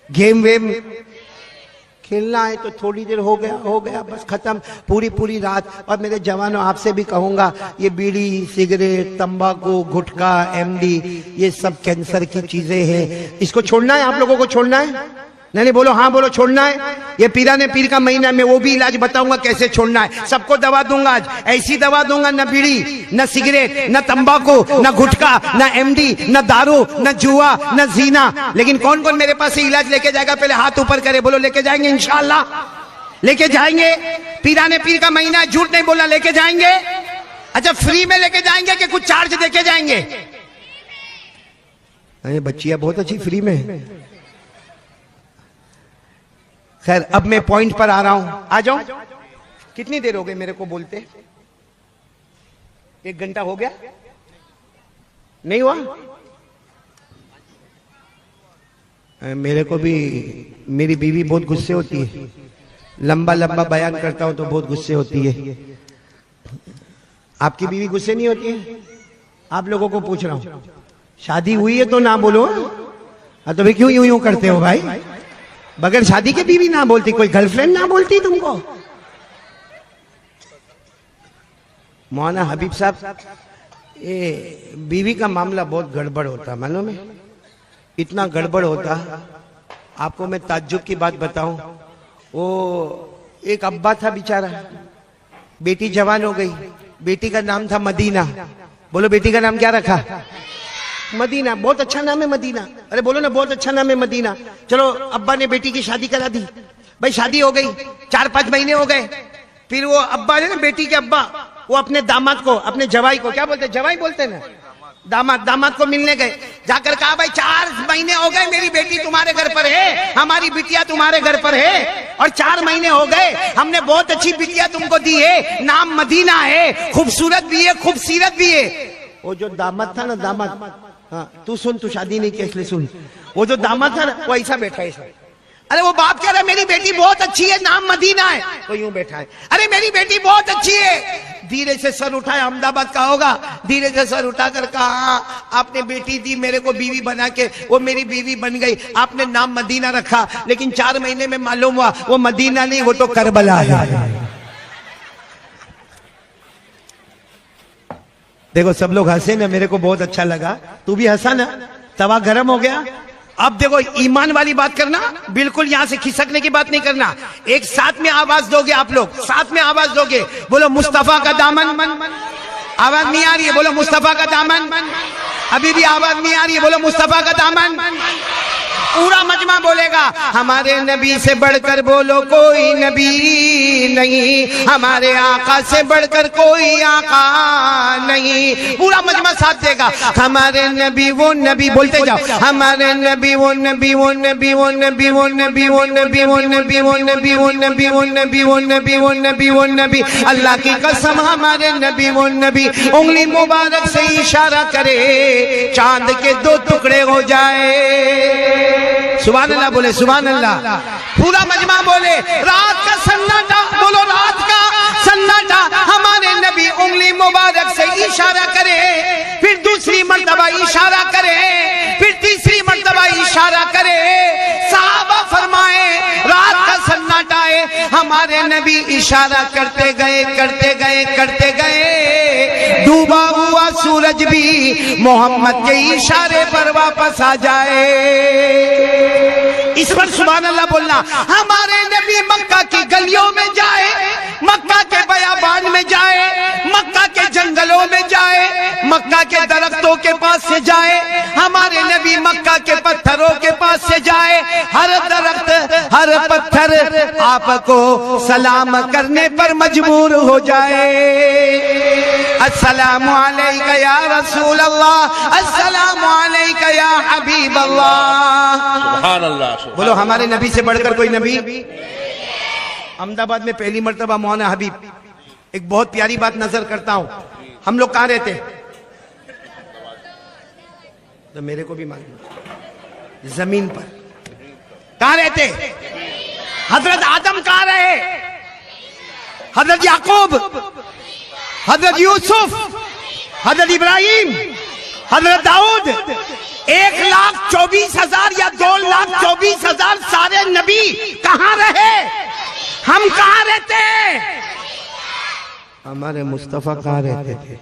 گیم ویم کھیلنا ہے تو تھوڑی دیر ہو گیا بس ختم. پوری رات. اور میرے جوانوں آپ سے بھی کہوں گا یہ بیڑی سگریٹ تمباکو گٹکا ایم ڈی یہ سب کینسر کی چیزیں ہیں. اس کو چھوڑنا ہے آپ لوگوں کو چھوڑنا ہے؟ نہیں بولو ہاں بولو چھوڑنا ہے. یہ پیران پیر کا مہینہ میں وہ بھی علاج بتاؤں گا کیسے چھوڑنا ہے. سب کو دوا دوں گا آج. ایسی دوا دوں گا نہ بیڑی نہ سگریٹ نہ تمباکو نہ گٹکا نہ ایم ڈی نہ دارو نہ جوا نہ زینا. لیکن کون کون میرے پاس سے علاج لے کے جائے گا؟ پہلے ہاتھ اوپر کرے. بولو لے کے جائیں گے انشاءاللہ. لے کے جائیں گے. پیران پیر کا مہینہ ہے جھوٹ نہیں بولنا. لے کے جائیں گے. اچھا فری میں لے کے جائیں گے کہ کچھ چارج دے کے جائیں گے؟ بچیاں بہت اچھی فری میں. خیر اب میں پوائنٹ پر آ رہا ہوں. آ جاؤں. کتنی دیر ہو گئی میرے کو بولتے؟ 1 گھنٹہ ہو گیا؟ نہیں ہوا؟ میرے کو بھی میری بیوی بہت غصے ہوتی ہے. لمبا بیان کرتا ہوں تو بہت غصے ہوتی ہے. آپ کی بیوی غصے نہیں ہوتی ہے؟ آپ لوگوں کو پوچھ رہا ہوں. شادی ہوئی ہے تو نہ بولو. تو بھی کیوں یوں کرتے ہو بھائی؟ بغیر شادی کے بیوی نہ بولتی؟ کوئی گرل فرینڈ نہ بولتی تم کو؟ مولانا حبیب صاحب یہ بیوی کا معاملہ بہت گڑبڑ ہوتا معلوم ہے. اتنا گڑبڑ ہوتا. آپ کو میں تعجب کی بات بتاؤں. وہ ایک ابا تھا بیچارہ. بیٹی جوان ہو گئی. بیٹی کا نام تھا مدینہ. بولو بیٹی کا نام کیا رکھا؟ مدینہ. بہت اچھا نام ہے مدینہ. ارے بولو نا بہت اچھا نام ہے مدینہ. چلو ابا نے بیٹی کی شادی کرا دی. بھائی شادی ہو گئی. 4-5 مہینے ہو گئے. پھر وہ ابا ہے نا بیٹی کے ابا وہ اپنے داماد کو اپنے جوائی کو کیا بولتے؟ جوائی بولتے ہیں نا. داماد کو ملنے گئے. جا کر کہا بھائی 4 مہینے ہو گئے میری بیٹی تمہارے گھر پر ہے. ہماری بیٹیا تمہارے گھر پر ہے. اور 4 مہینے ہو گئے ہم نے بہت اچھی بیٹیا تم کو دی ہے. نام مدینہ ہے. خوبصورت بھی ہے خوبصورت بھی ہے. وہ جو داماد تھا نا داماد. ہاں تو سن تو شادی نہیں کی اس لیے سن. وہ جو داماد تھا نا وہ ایسا بیٹھا ہے. ارے وہ باپ کہہ رہا ہے میری بیٹی بہت اچھی ہے نام مدینہ ہے. وہ یوں بیٹھا ہے. ارے میری بیٹی بہت اچھی ہے. دھیرے سے سر اٹھایا. احمد آباد کا ہوگا. دھیرے سے سر اٹھا کر کہا آپ نے بیٹی دی میرے کو بیوی بنا کے. وہ میری بیوی بن گئی. آپ نے نام مدینہ رکھا. لیکن 4 مہینے میں معلوم ہوا وہ مدینہ نہیں وہ تو کربلا ہے. دیکھو سب لوگ ہنسے نا. میرے کو بہت اچھا لگا. تو بھی ہنسا نا. توا گرم ہو گیا. اب دیکھو ایمان والی بات کرنا. بالکل یہاں سے کھسکنے کی بات نہیں کرنا. ایک ساتھ میں آواز دو گے آپ لوگ. ساتھ میں آواز دو گے. بولو مصطفیٰ کا دامن. آواز نہیں آ رہی ہے. بولو مصطفیٰ کا دامن. ابھی بھی آواز نہیں آ رہی ہے. بولو مصطفیٰ کا دامن. پورا مجمع بولے گا ہمارے نبی سے بڑھ کر بولو کوئی نبی نہیں. ہمارے آقا سے بڑھ کر کوئی آقا نہیں. پورا مجمع ساتھ دے گا. ہمارے نبی وہ نبی. بولتے جاؤ. ہمارے نبی وہ نبی وہ نبی وہ نبی وہ نبی وہ نبی وہ نبی وہ نبی وہ نبی وہ نبی وہ نبی وہ نبی وہ نبی. اللہ کی قسم ہمارے نبی وہ نبی. انگلی مبارک سے اشارہ کرے چاند کے 2 ٹکڑے ہو جائے. سبحان اللہ بولے سبحان اللہ. پورا مجمع بولے رات کا سناٹا. بولو رات کا سناٹا. ہمارے نبی انگلی مبارک سے اشارہ کرے. پھر دوسری مرتبہ اشارہ کرے. پھر تیسری مرتبہ اشارہ کرے. صحابہ فرمائے رات کا سناٹا ہے. ہمارے نبی اشارہ کرتے گئے کرتے گئے کرتے گئے. ڈوبا ہوا سورج بھی محمد کے اشارے پر واپس آ جائے. اس پر سبحان اللہ بولنا. ہمارے نبی مکہ کی گلیوں میں جائے. مکہ کے بیابان میں جائے. مکہ کے جنگلوں میں جائے. مکہ کے درختوں کے پاس سے جائے. ہمارے نبی مکہ کے پتھروں کے پاس سے جائے. ہر درخت ہر پتھر آپ کو سلام کرنے پر مجبور ہو جائے. السلام علیکہ یا رسول اللہ. السلام علیکہ یا حبیب اللہ. سبحان اللہ. بولو ہمارے نبی سے بڑھ کر کوئی نبی. احمد آباد میں پہلی مرتبہ مولانا حبیب. ایک بہت پیاری بات نظر کرتا ہوں. ہم لوگ کہاں رہتے؟ تو میرے کو بھی معلوم. زمین پر. کہاں رہتے؟ حضرت آدم کہاں رہے؟ حضرت یعقوب, حضرت یوسف, حضرت ابراہیم, حضرت داؤد 1,24,000 یا 2,24,000 سارے نبی کہاں رہے؟ ہم کہاں رہتے ہیں؟ ہمارے مصطفیٰ کہاں رہتے تھے؟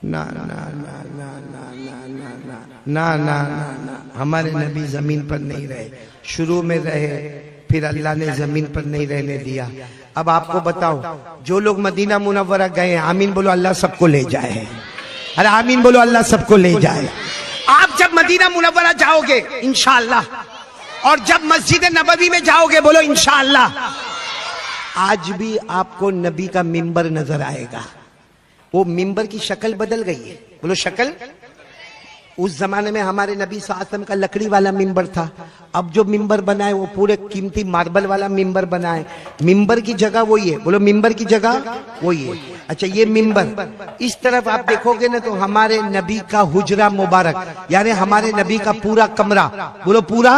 نا نا نا نا نا نا نا نا نا نا، ہمارے نبی زمین پر نہیں رہے، شروع میں رہے، پھر اللہ نے زمین پر نہیں رہنے دیا۔ اب آپ کو بتاؤ، جو لوگ مدینہ منورہ گئے ہیں، آمین بولو، اللہ سب کو لے جائے۔ ارے آمین بولو، اللہ سب کو لے جائے۔ آپ جب مدینہ منورہ جاؤ گے انشاءاللہ، اور جب مسجد نبوی میں جاؤ گے، بولو انشاءاللہ، آج بھی آپ کو نبی کا ممبر نظر آئے گا۔ وہ ممبر کی شکل بدل گئی ہے، بولو شکل۔ اس زمانے میں ہمارے نبی صلی اللہ علیہ وسلم کا لکڑی والا ممبر تھا، اب جو ممبر بنا ہے وہ پورے قیمتی ماربل والا ممبر بنا ہے۔ ممبر کی جگہ وہی ہے، بولو ممبر کی جگہ وہی ہے۔ اچھا، یہ ممبر اس طرف آپ دیکھو گے نا تو ہمارے نبی کا حجرہ مبارک، یعنی ہمارے نبی کا پورا کمرہ، بولو پورا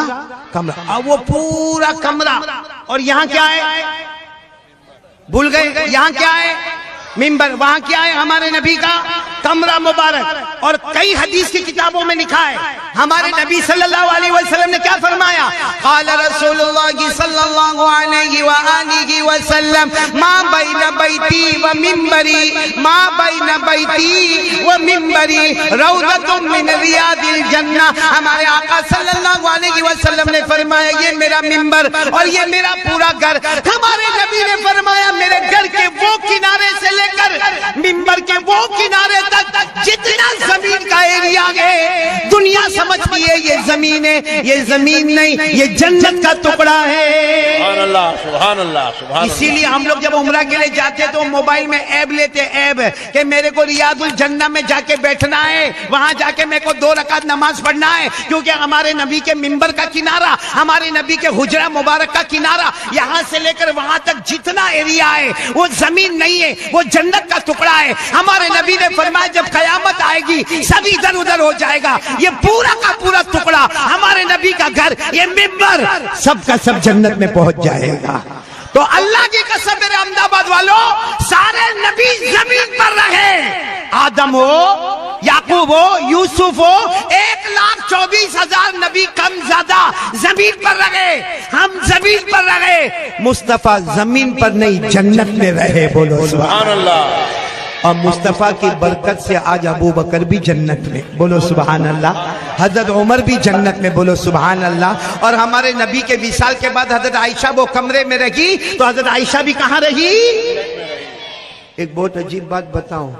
کمرہ، اب وہ پورا کمرہ، اور یہاں کیا ہے؟ بھول گئے؟ یہاں کیا ہے؟ ممبر۔ وہاں کیا ہے؟ ہمارے نبی کا کمرہ مبارک۔ اور کئی حدیث کی کتابوں میں لکھا ہے، ہمارے نبی صلی اللہ علیہ وسلم نے کیا فرمایا؟ قال رسول اللہ صلی اللہ علیہ وآلہ وسلم ما بین بیتی و ممبری، ما بین بیتی و ممبری روضۃ من ریاض الجنہ۔ ہمارے آقا صلی اللہ علیہ وسلم نے فرمایا یہ میرا ممبر اور یہ میرا پورا گھر۔ ہمارے نبی نے فرمایا میرے گھر کے وہ کنارے سے لے کر ممبر کے وہ کنارے تک جتنا زمین کا ایریا ہے، دنیا سمجھتی ہے یہ زمین ہے، یہ زمین نہیں، یہ جنت کا ٹکڑا ہے۔ سبحان اللہ، سبحان اللہ، سبحان اللہ۔ اسی لیے ہم لوگ جب عمرہ کے لیے جاتے ہیں تو موبائل میں ایب لیتے، ایب کہ میرے کو ریاض الجنہ میں جا کے بیٹھنا ہے، وہاں جا کے میرے کو 2 رکعت نماز پڑھنا ہے، کیونکہ ہمارے نبی کے ممبر کا کنارہ، ہمارے نبی کے حجرہ مبارک کا کنارہ، یہاں سے لے کر وہاں تک جتنا ایریا ہے وہ زمین نہیں ہے، وہ جنت کا ٹکڑا ہے۔ ہمارے نبی نے فرمایا جب قیامت آئے گی سب ادھر ادھر ہو جائے گا، یہ پورا کا پورا ٹکڑا ہمارے نبی کا گھر، یہ ممبر سب کا سب جنت میں پہنچ جائے گا۔ تو اللہ کی قسم میرے احمد آباد والوں، سارے نبی زمین پر رہے، آدم ہو، یعقوب ہو، یوسف ہو، 1,24,000 نبی کم زیادہ زمین پر رہے، ہم زمین پر رہے، مصطفیٰ زمین پر نہیں جنت میں رہے، بولو سبحان اللہ۔ اور مصطفیٰ کی برکت سے آج ابو بکر بھی جنت میں، بولو سبحان اللہ، حضرت عمر بھی جنت میں، بولو سبحان اللہ۔ اور ہمارے نبی کے وصال کے بعد حضرت عائشہ وہ کمرے میں رہی تو حضرت عائشہ بھی کہاں رہی؟ ایک بہت عجیب بات بتاؤں،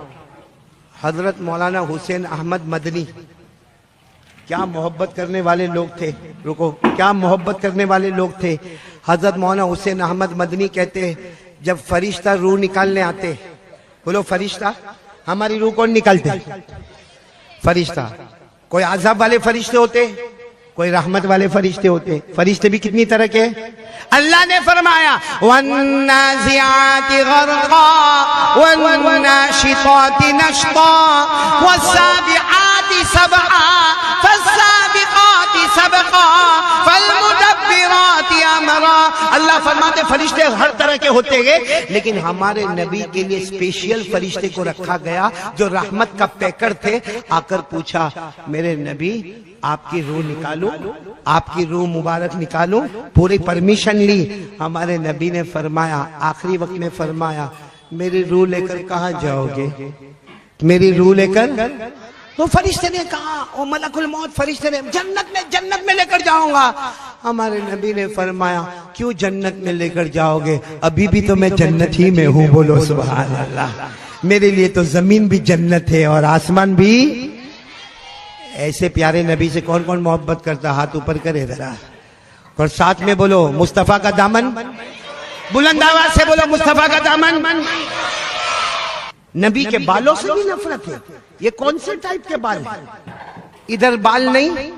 حضرت مولانا حسین احمد مدنی کیا محبت کرنے والے لوگ تھے، رکو، کیا محبت کرنے والے لوگ تھے۔ حضرت مولانا حسین احمد مدنی کہتے جب فرشتہ روح نکالنے آتے، بولو فرشتہ، ہماری روح کون نکالتے؟ فرشتہ۔ کوئی عذاب والے فرشتے ہوتے، کوئی رحمت والے فرشتے ہوتے۔ فرشتے بھی کتنی طرح کے؟ اللہ نے فرمایا وَالنَّازِعَاتِ غَرْقًا وَالنَّاشِطَاتِ نَشْطًا وَالسَّابِحَاتِ سَبْحًا فَالسَّابِقَاتِ سَبْقًا فَالْمُدَبِّرَاتِ أَمْرًا۔ اللہ فرماتے فرشتے ہر طرح کے ہوتے ہیں، لیکن ہمارے نبی کے لیے اسپیشل فرشتے کو رکھا گیا جو رحمت کا پیکر تھے۔ آ کر پوچھا میرے نبی آپ کی روح نکالو، آپ کی روح مبارک نکالو، پوری پرمیشن لی۔ ہمارے نبی نے فرمایا، آخری وقت میں فرمایا میری روح لے کر کہاں جاؤ گے؟ میری روح لے کر؟ تو فرشتے نے کہا، او ملک الموت فرشتے نے، جنت میں لے کر جاؤں گا۔ ہمارے نبی نے فرمایا کیوں جنت میں لے کر جاؤ گے؟ ابھی بھی تو میں جنت ہی میں ہوں، بولو سبحان اللہ۔ میرے لیے تو زمین بھی جنت ہے اور آسمان بھی۔ ایسے پیارے نبی سے کون کون محبت کرتا؟ ہاتھ اوپر کرے ذرا، اور ساتھ میں بولو مصطفیٰ کا دامن، بلند آواز سے بولو مصطفیٰ کا دامن۔ نبی کے بالوں سے بھی نفرت ہے۔ یہ کون سے ٹائپ کے بال ہیں؟ ادھر بال نہیں،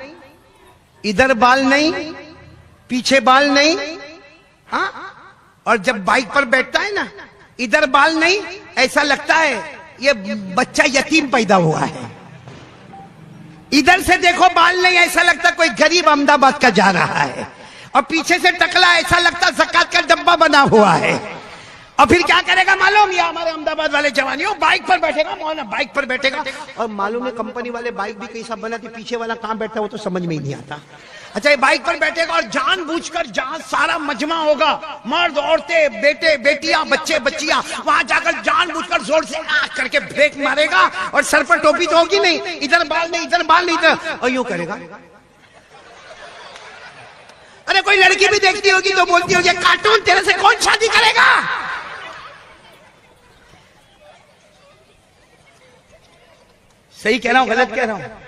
ادھر بال نہیں، پیچھے بال نہیں، ہاں؟ اور جب بائک پر بیٹھتا ہے نا، ادھر بال نہیں، ایسا لگتا ہے یہ بچہ یتیم پیدا ہوا ہے۔ ادھر سے دیکھو بال نہیں، ایسا لگتا کوئی غریب احمد آباد کا جا رہا ہے، اور پیچھے سے ٹکلا ایسا لگتا زکات کا ڈبہ بنا ہوا ہے۔ اور پھر کیا کرے گا معلوم؟ یہ ہمارے احمدآباد والے جوانیوں بائک پر بیٹھے گا، مولانا بائک پر بیٹھے گا، اور معلوم ہے کمپنی والے بائک بھی کیسا بناتی، پیچھے والا کہاں بیٹھا وہ تو سمجھ میں ہی نہیں آتا. اچھا یہ بائک پر بیٹھے گا اور جان بوجھ کر جہاں سارا مجمع ہوگا، مرد عورتیں بیٹے بیٹیاں بچے بچیاں، وہاں جا کر جان بوجھ کر زور سے آہ کر کے بریک مارے گا، اور سر پر ٹوپی تو ہوگی نہیں، ادھر بال نہیں ادھر بال نہیں ادھر، اور یوں کرے گا. ارے کوئی لڑکی بھی دیکھتی ہوگی تو بولتی ہوگی کارٹون تیرے سے کون شادی کرے گا؟ صحیح کہہ رہا ہوں غلط کہہ رہا ہوں؟